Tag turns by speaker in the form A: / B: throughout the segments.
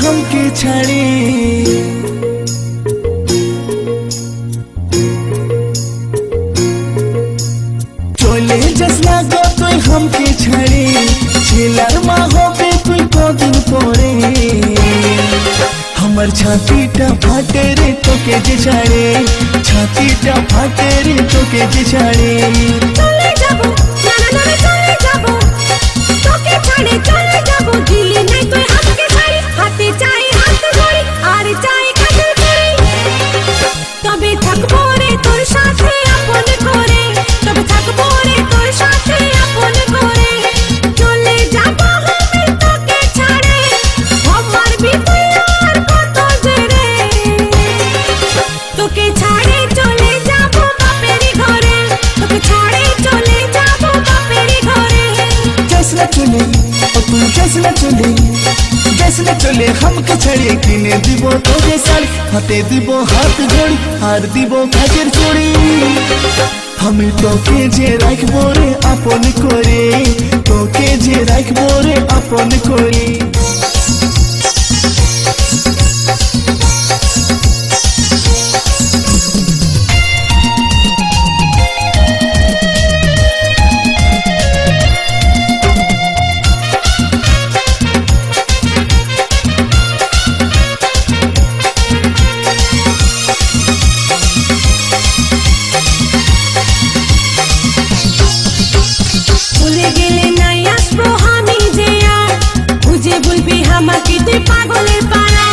A: हमके छाड़ी चले जसला गो तुई हमके छाड़ी ছেলার মা হবে তুই কদিন পরে আমার ছাতিটা ফাটে রে তোকে যে ছাড়ে ছাতিটা ফাটে রে তোকে যে ছাড়ে
B: চলে যাব না না না চলে যাব তোকে ছাড়ে চলে যাব দিলি নাই তুই হাতকে ছাড়ি হাতে চাই হাত ধরি আর চাই কাজল করি তবে থাকবো রে তোর সাথে আপন করে তবে থাকবো রে তোর সাথে আপন করে চলে যাব আমি তোকে ছাড়ে আমার বিপদ আর কত জেরে তোকে ছাড়ে চলে যাব বাপেরই ঘরে তোকে ছাড়ে চলে যাব বাপেরই ঘরে
A: जैसला चले ओ तू जैसला चले जैसला चले हमके छड़े किने दिबो तोरे साड़ी हाथे दिबो हाथ घड़ी আর দিব কাজের চড়ি আমি তোকে যে রাখবো রে আপন করে তোকে যে রাখবো রে আপন করে
B: ভুলে গেলে নাই আসবো আমি যে আর বুঝে বলবি আমাকে তুই পাগলের পাড়া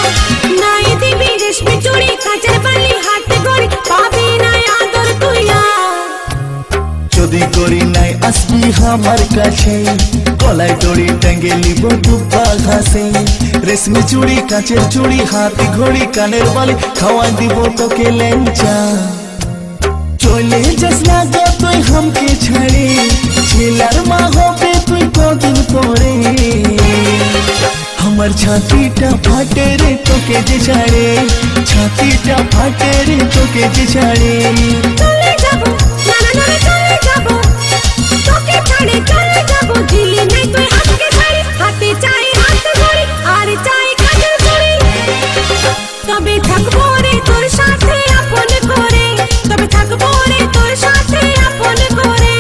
B: নাই দিবি রেশমি চুড়ি কাঁচের বালি হাতে গড়ি পাবি নাই আদর তুই আর
A: যদি করি নাই আসবি আমার কাছে গলায় দড়ি টাঙ্গে নিব দুব্বা ঘাসে রেশমি চুড়ি কাঁচের চুড়ি হাত ঘড়ি কানের বালি খাওয়া দিব তোকে লেঞ্চা চলে যাস না গো তুই हमके ছাড়ে ছেলার মা হবে তুই কদিন পরে আমার ছাতিটা ফাটে রে তোকে যে ছাড়ে ছাতিটা ফাটে রে তোকে যে ছাড়ে
B: চলে যাব না না না চলে যাব তোকে ছাড়ে চলে যাব দিলি নাই তুই হাতকে ছাড়ি হাতে চাই হাত ধরি আর চাই কাজল করি তবে থাকবো রে তোর সাথে আপন করে তবে থাকবো রে তোর সাথে আপন করে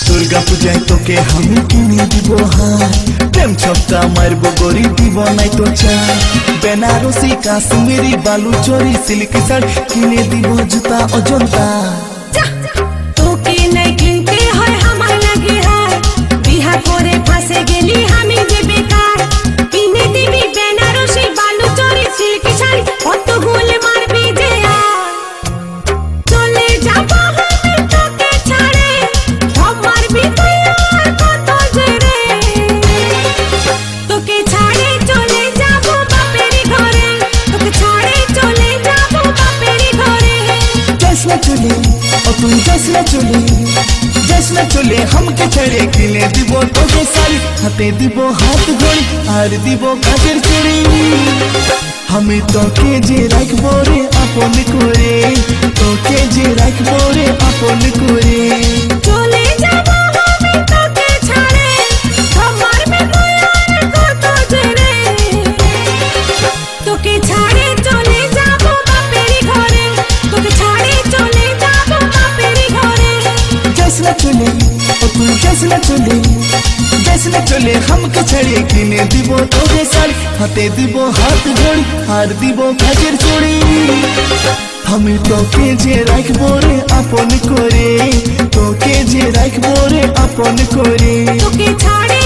A: দুর্গা পূজায় তোকে আমি কিনে দিব হার প্রেম ছক্কা মারবো গরি দিব নাই তো চা বেনারসি কাশ্মীরি বালু চরি সিল্ক শাড়ি কিনে দিব জুতা অজন্তা
B: তোকে নাই কিনতে হয় আমার লাগে হার বিহা করে ফাঁসে গেলি আমি যে বেকার কিনে দিবি বেনারসি বালু চরি সিল্ক শাড়ি কত গোল মারবি যে আর চলে যাব আমি তোকে ছাড়ে আমার বিপদ আর কত জেরে তোকে ছাড়ে চলে যাব বাপেরই ঘরে তোকে ছাড়ে চলে যাব বাপেরই ঘরে
A: जैसला चले ओ तू जैसला चले जैसला चले हमके छड़े किने দিব তোকে শাড়ি হাতে দিব হাত ঘড়ি আর দিব কাজের চড়ি আমি তোকে যে রাখবো রে আপন করে তোকে যে রাখবো রে আপন করে
B: চলে যাব আমি তোকে ছাড়ে আমার বিপদ আর কত জেরে তোকে ছাড়ে চলে যাব বাপেরই ঘরে তোকে ছাড়ে চলে যাব বাপেরই ঘরে
A: जैसला चले ओ तू जैसला चले जैसला चले हमके छड़े किने দিব তোকে শাড়ি হাতে দিব হাত ঘড়ি আর দিব কাজের চড়ি আমি তোকে যে রাখবো রে আপন করে তোকে যে রাখবো রে আপন করে
B: তোকে ছাড়ে